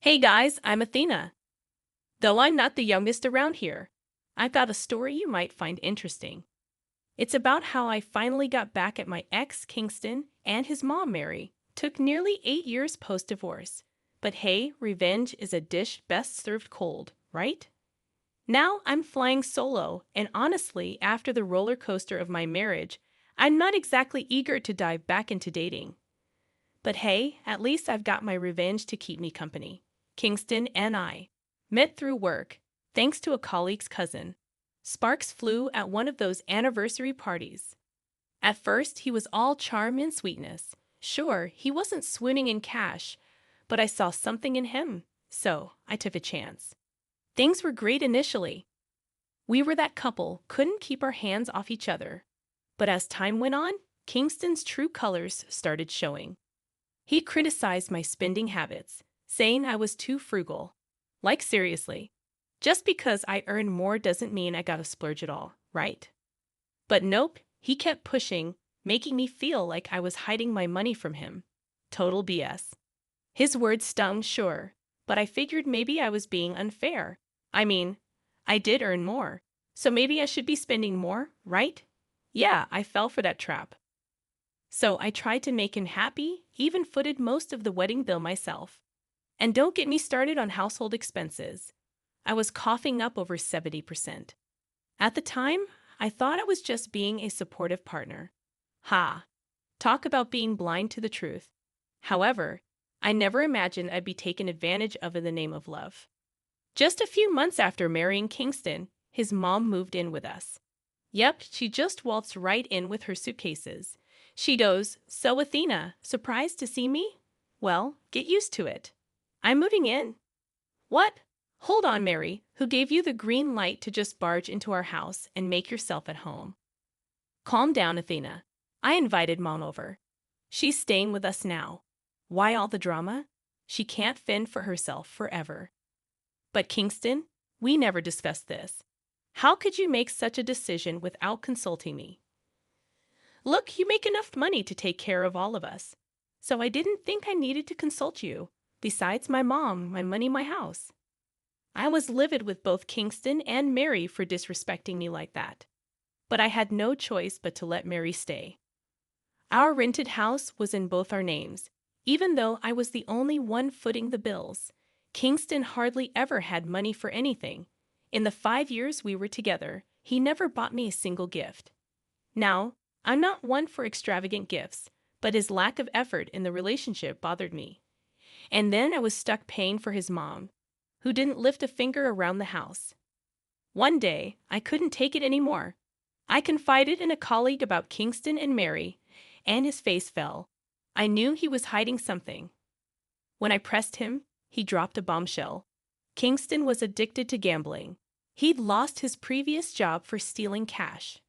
Hey guys, I'm Athena. Though I'm not the youngest around here, I've got a story you might find interesting. It's about how I finally got back at my ex, Kingston, and his mom, Mary. Took nearly 8 years post divorce. But hey, revenge is a dish best served cold, right? Now I'm flying solo, and honestly, after the roller coaster of my marriage, I'm not exactly eager to dive back into dating. But hey, at least I've got my revenge to keep me company. Kingston and I met through work, thanks to a colleague's cousin. Sparks flew at one of those anniversary parties. At first, he was all charm and sweetness. Sure, he wasn't swooning in cash, but I saw something in him, so I took a chance. Things were great initially. We were that couple, couldn't keep our hands off each other. But as time went on, Kingston's true colors started showing. He criticized my spending habits, saying I was too frugal. Like, seriously. Just because I earn more doesn't mean I gotta splurge it all, right? But nope, he kept pushing, making me feel like I was hiding my money from him. Total BS. His words stung, sure, but I figured maybe I was being unfair. I mean, I did earn more, so maybe I should be spending more, right? Yeah, I fell for that trap. So I tried to make him happy, even footed most of the wedding bill myself. And don't get me started on household expenses. I was coughing up over 70%. At the time, I thought I was just being a supportive partner. Ha! Talk about being blind to the truth. However, I never imagined I'd be taken advantage of in the name of love. Just a few months after marrying Kingston, his mom moved in with us. Yep, she just waltzed right in with her suitcases. She goes, "So, Athena, surprised to see me? Well, get used to it. I'm moving in." What? Hold on, Mary. Who gave you the green light to just barge into our house and make yourself at home? Calm down, Athena. I invited Mom over. She's staying with us now. Why all the drama? She can't fend for herself forever. But Kingston, we never discussed this. How could you make such a decision without consulting me? Look, you make enough money to take care of all of us. So I didn't think I needed to consult you. Besides my mom, my money, my house. I was livid with both Kingston and Mary for disrespecting me like that. But I had no choice but to let Mary stay. Our rented house was in both our names, even though I was the only one footing the bills. Kingston hardly ever had money for anything. In the 5 years we were together, he never bought me a single gift. Now, I'm not one for extravagant gifts, but his lack of effort in the relationship bothered me. And then I was stuck paying for his mom, who didn't lift a finger around the house. One day, I couldn't take it anymore. I confided in a colleague about Kingston and Mary, and his face fell. I knew he was hiding something. When I pressed him, he dropped a bombshell. Kingston was addicted to gambling. He'd lost his previous job for stealing cash.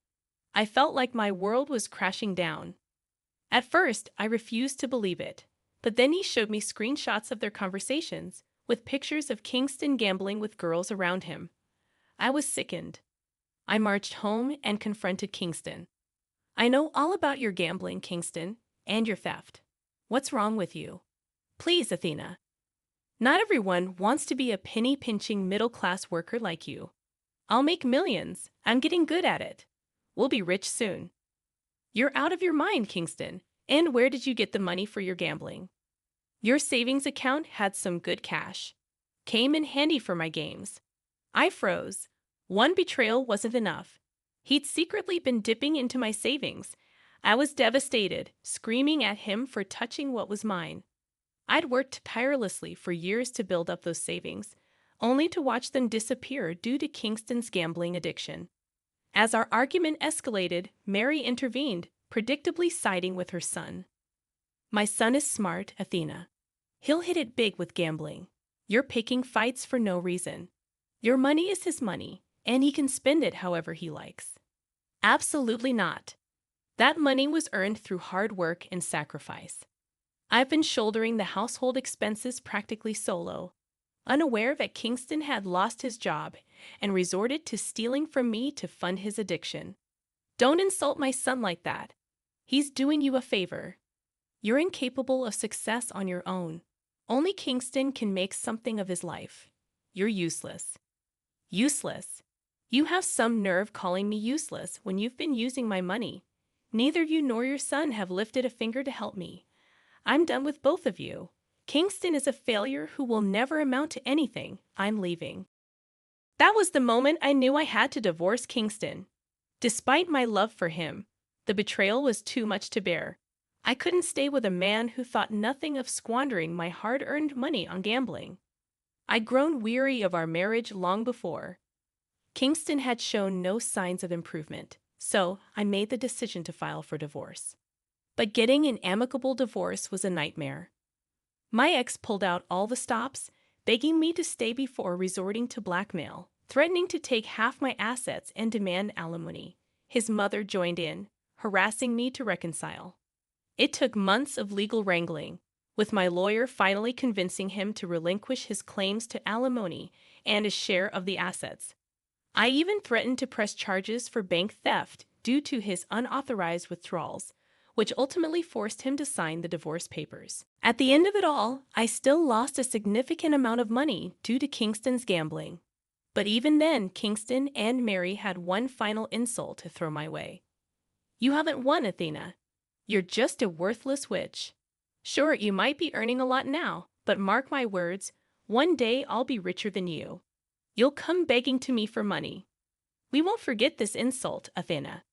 I felt like my world was crashing down. At first, I refused to believe it, but then he showed me screenshots of their conversations, with pictures of Kingston gambling with girls around him. I was sickened. I marched home and confronted Kingston. "I know all about your gambling, Kingston, and your theft. What's wrong with you?" "Please, Athena. Not everyone wants to be a penny-pinching middle-class worker like you. I'll make millions. I'm getting good at it. We'll be rich soon." "You're out of your mind, Kingston. And where did you get the money for your gambling?" "Your savings account had some good cash. Came in handy for my games." I froze. One betrayal wasn't enough. He'd secretly been dipping into my savings. I was devastated, screaming at him for touching what was mine. I'd worked tirelessly for years to build up those savings, only to watch them disappear due to Kingston's gambling addiction. As our argument escalated, Mary intervened, predictably siding with her son. "My son is smart, Athena. He'll hit it big with gambling. You're picking fights for no reason. Your money is his money, and he can spend it however he likes." "Absolutely not. That money was earned through hard work and sacrifice. I've been shouldering the household expenses practically solo, unaware that Kingston had lost his job and resorted to stealing from me to fund his addiction. Don't insult my son like that. He's doing you a favor. You're incapable of success on your own. Only Kingston can make something of his life. You're useless. Useless. You have some nerve calling me useless when you've been using my money. Neither you nor your son have lifted a finger to help me. I'm done with both of you. Kingston is a failure who will never amount to anything. I'm leaving. That was the moment I knew I had to divorce Kingston. Despite my love for him, the betrayal was too much to bear. I couldn't stay with a man who thought nothing of squandering my hard-earned money on gambling. I'd grown weary of our marriage long before. Kingston had shown no signs of improvement, so I made the decision to file for divorce. But getting an amicable divorce was a nightmare. My ex pulled out all the stops, begging me to stay before resorting to blackmail, threatening to take half my assets and demand alimony. His mother joined in, harassing me to reconcile. It took months of legal wrangling, with my lawyer finally convincing him to relinquish his claims to alimony and his share of the assets. I even threatened to press charges for bank theft due to his unauthorized withdrawals, which ultimately forced him to sign the divorce papers. At the end of it all, I still lost a significant amount of money due to Kingston's gambling. But even then, Kingston and Mary had one final insult to throw my way. You haven't won, Athena. You're just a worthless witch. Sure, you might be earning a lot now, but mark my words, one day I'll be richer than you. You'll come begging to me for money. We won't forget this insult, Athena.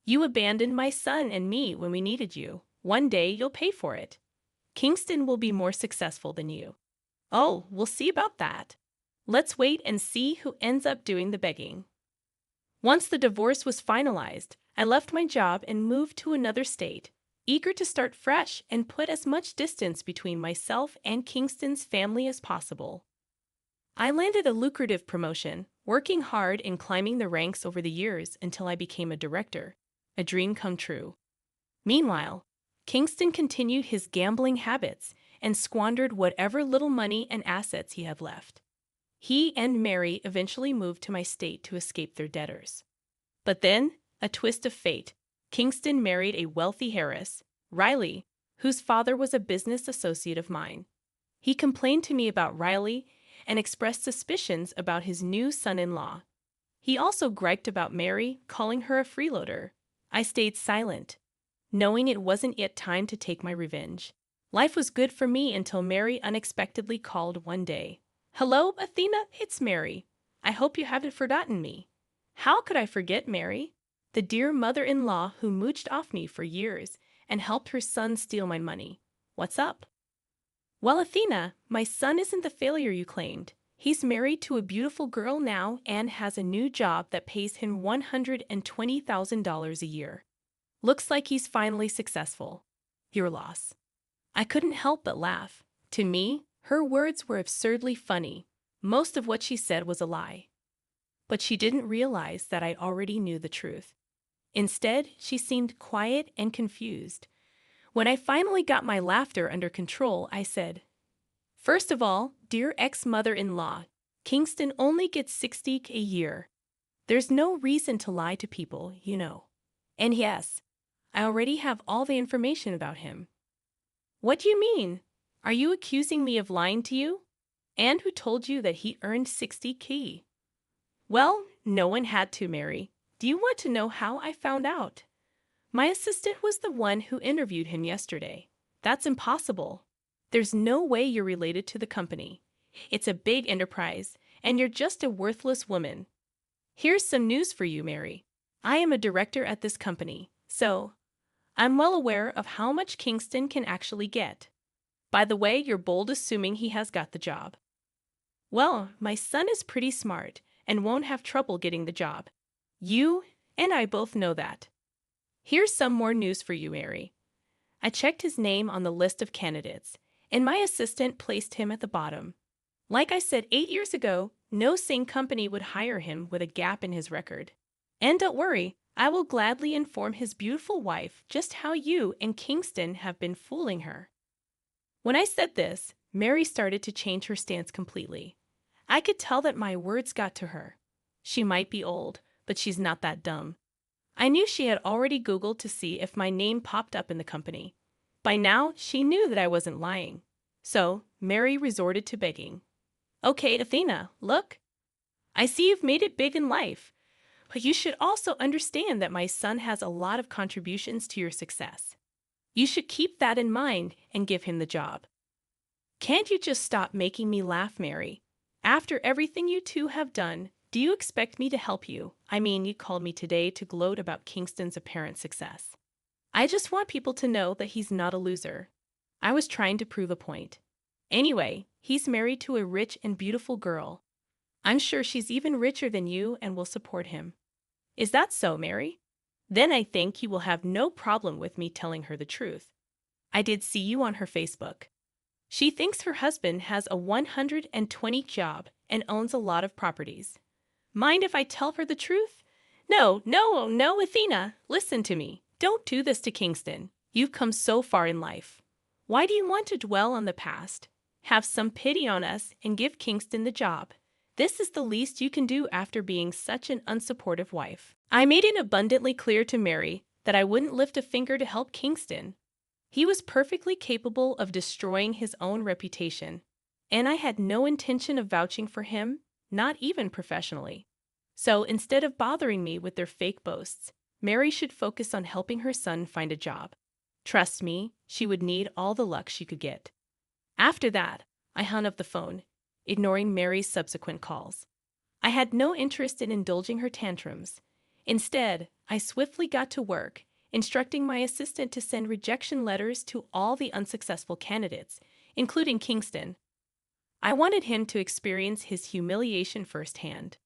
You abandoned my son and me when we needed you. One day you'll pay for it. Kingston will be more successful than you. Oh, we'll see about that. Let's wait and see who ends up doing the begging. Once the divorce was finalized, I left my job and moved to another state, eager to start fresh and put as much distance between myself and Kingston's family as possible. I landed a lucrative promotion, working hard and climbing the ranks over the years until I became a director, a dream come true. Meanwhile, Kingston continued his gambling habits and squandered whatever little money and assets he had left. He and Mary eventually moved to my state to escape their debtors. But then, a twist of fate, Kingston married a wealthy heiress, Riley, whose father was a business associate of mine. He complained to me about Riley and expressed suspicions about his new son-in-law. He also griped about Mary, calling her a freeloader. I stayed silent, knowing it wasn't yet time to take my revenge. Life was good for me until Mary unexpectedly called one day. Hello, Athena, it's Mary. I hope you haven't forgotten me. How could I forget Mary? The dear mother-in-law who mooched off me for years and helped her son steal my money. What's up? Well, Athena, my son isn't the failure you claimed. He's married to a beautiful girl now and has a new job that pays him $120,000 a year. Looks like he's finally successful. Your loss. I couldn't help but laugh. To me, her words were absurdly funny. Most of what she said was a lie. But she didn't realize that I already knew the truth. Instead, she seemed quiet and confused. When I finally got my laughter under control, I said, First of all, dear ex-mother-in-law, Kingston only gets $60K a year. There's no reason to lie to people, you know. And yes, I already have all the information about him. What do you mean? Are you accusing me of lying to you? And who told you that he earned $60K? Well, no one had to, Mary. Do you want to know how I found out? My assistant was the one who interviewed him yesterday. That's impossible. There's no way you're related to the company. It's a big enterprise, and you're just a worthless woman. Here's some news for you, Mary. I am a director at this company, so I'm well aware of how much Kingston can actually get. By the way, you're bold assuming he has got the job. Well, my son is pretty smart and won't have trouble getting the job. You and I both know that. Here's some more news for you, Mary. I checked his name on the list of candidates, and my assistant placed him at the bottom. Like I said 8 years ago, no sane company would hire him with a gap in his record. And don't worry, I will gladly inform his beautiful wife just how you and Kingston have been fooling her. When I said this, Mary started to change her stance completely. I could tell that my words got to her. She might be old, but she's not that dumb. I knew she had already Googled to see if my name popped up in the company. By now, she knew that I wasn't lying. So Mary resorted to begging. Okay, Athena, look. I see you've made it big in life, but you should also understand that my son has a lot of contributions to your success. You should keep that in mind and give him the job. Can't you just stop making me laugh, Mary? After everything you two have done, do you expect me to help you? I mean, you called me today to gloat about Kingston's apparent success. I just want people to know that he's not a loser. I was trying to prove a point. Anyway, he's married to a rich and beautiful girl. I'm sure she's even richer than you and will support him. Is that so, Mary? Then I think you will have no problem with me telling her the truth. I did see you on her Facebook. She thinks her husband has a 120 job and owns a lot of properties. Mind if I tell her the truth? No, Athena, listen to me. Don't do this to Kingston. You've come so far in life. Why do you want to dwell on the past? Have some pity on us and give Kingston the job. This is the least you can do after being such an unsupportive wife. I made it abundantly clear to Mary that I wouldn't lift a finger to help Kingston. He was perfectly capable of destroying his own reputation, and I had no intention of vouching for him, not even professionally. So instead of bothering me with their fake boasts, Mary should focus on helping her son find a job. Trust me, she would need all the luck she could get. After that, I hung up the phone, ignoring Mary's subsequent calls. I had no interest in indulging her tantrums. Instead, I swiftly got to work, instructing my assistant to send rejection letters to all the unsuccessful candidates, including Kingston. I wanted him to experience his humiliation firsthand.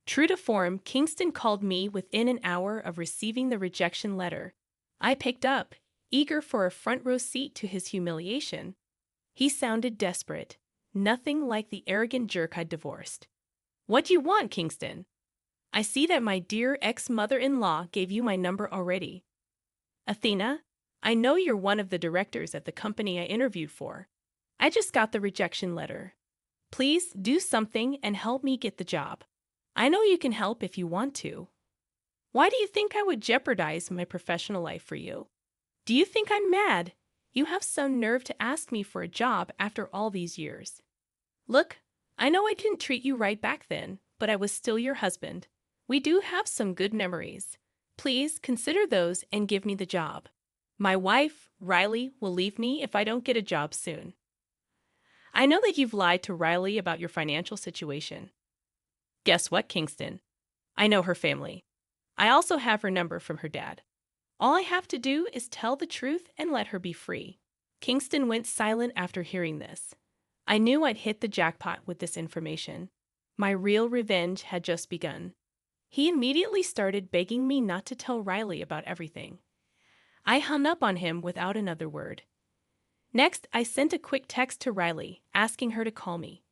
True to form, Kingston called me within an hour of receiving the rejection letter. I picked up, eager for a front row seat to his humiliation. He sounded desperate, nothing like the arrogant jerk I'd divorced. What do you want, Kingston? I see that my dear ex-mother-in-law gave you my number already. Athena, I know you're one of the directors at the company I interviewed for. I just got the rejection letter. Please do something and help me get the job. I know you can help if you want to. Why do you think I would jeopardize my professional life for you? Do you think I'm mad? You have some nerve to ask me for a job after all these years. Look, I know I didn't treat you right back then, but I was still your husband. We do have some good memories. Please consider those and give me the job. My wife, Riley, will leave me if I don't get a job soon. I know that you've lied to Riley about your financial situation. Guess what, Kingston? I know her family. I also have her number from her dad. All I have to do is tell the truth and let her be free. Kingston went silent after hearing this. I knew I'd hit the jackpot with this information. My real revenge had just begun. He immediately started begging me not to tell Riley about everything. I hung up on him without another word. Next, I sent a quick text to Riley, asking her to call me.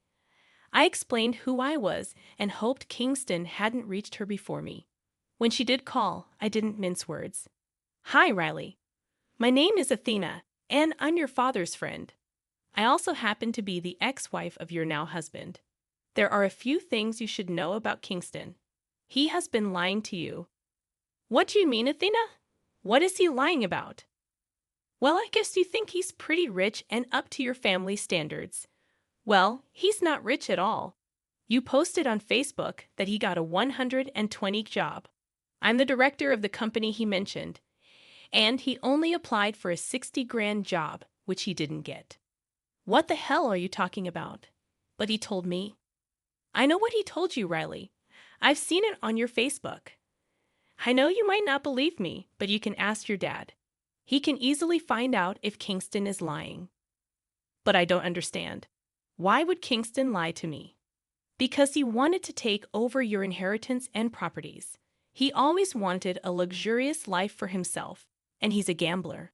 I explained who I was and hoped Kingston hadn't reached her before me. When she did call, I didn't mince words. Hi, Riley. My name is Athena, and I'm your father's friend. I also happen to be the ex-wife of your now husband. There are a few things you should know about Kingston. He has been lying to you. What do you mean, Athena? What is he lying about? Well, I guess you think he's pretty rich and up to your family's standards. Well, he's not rich at all. You posted on Facebook that he got a 120 job. I'm the director of the company he mentioned, and he only applied for a 60 grand job, which he didn't get. What the hell are you talking about? But he told me. I know what he told you, Riley. I've seen it on your Facebook. I know you might not believe me, but you can ask your dad. He can easily find out if Kingston is lying. But I don't understand. Why would Kingston lie to me? Because he wanted to take over your inheritance and properties. He always wanted a luxurious life for himself, and he's a gambler.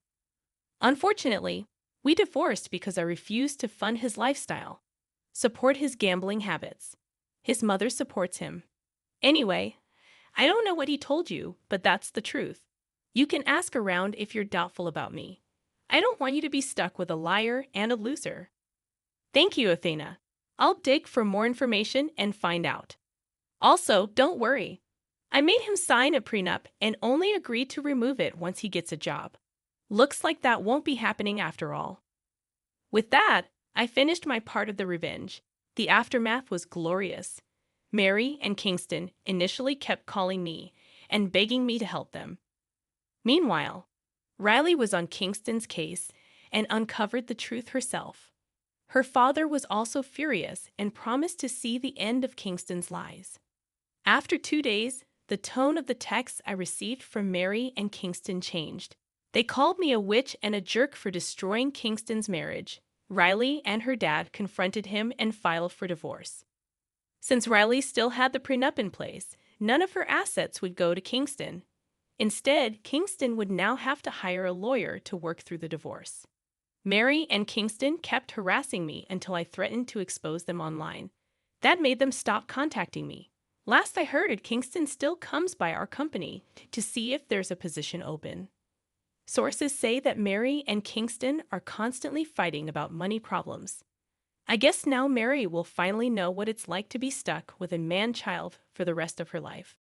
Unfortunately, we divorced because I refused to fund his lifestyle, support his gambling habits. His mother supports him. Anyway, I don't know what he told you, but that's the truth. You can ask around if you're doubtful about me. I don't want you to be stuck with a liar and a loser. Thank you, Athena. I'll dig for more information and find out. Also, don't worry. I made him sign a prenup and only agreed to remove it once he gets a job. Looks like that won't be happening after all. With that, I finished my part of the revenge. The aftermath was glorious. Mary and Kingston initially kept calling me and begging me to help them. Meanwhile, Riley was on Kingston's case and uncovered the truth herself. Her father was also furious and promised to see the end of Kingston's lies. After 2 days, the tone of the texts I received from Mary and Kingston changed. They called me a witch and a jerk for destroying Kingston's marriage. Riley and her dad confronted him and filed for divorce. Since Riley still had the prenup in place, none of her assets would go to Kingston. Instead, Kingston would now have to hire a lawyer to work through the divorce. Mary and Kingston kept harassing me until I threatened to expose them online. That made them stop contacting me. Last I heard, Kingston still comes by our company to see if there's a position open. Sources say that Mary and Kingston are constantly fighting about money problems. I guess now Mary will finally know what it's like to be stuck with a man-child for the rest of her life.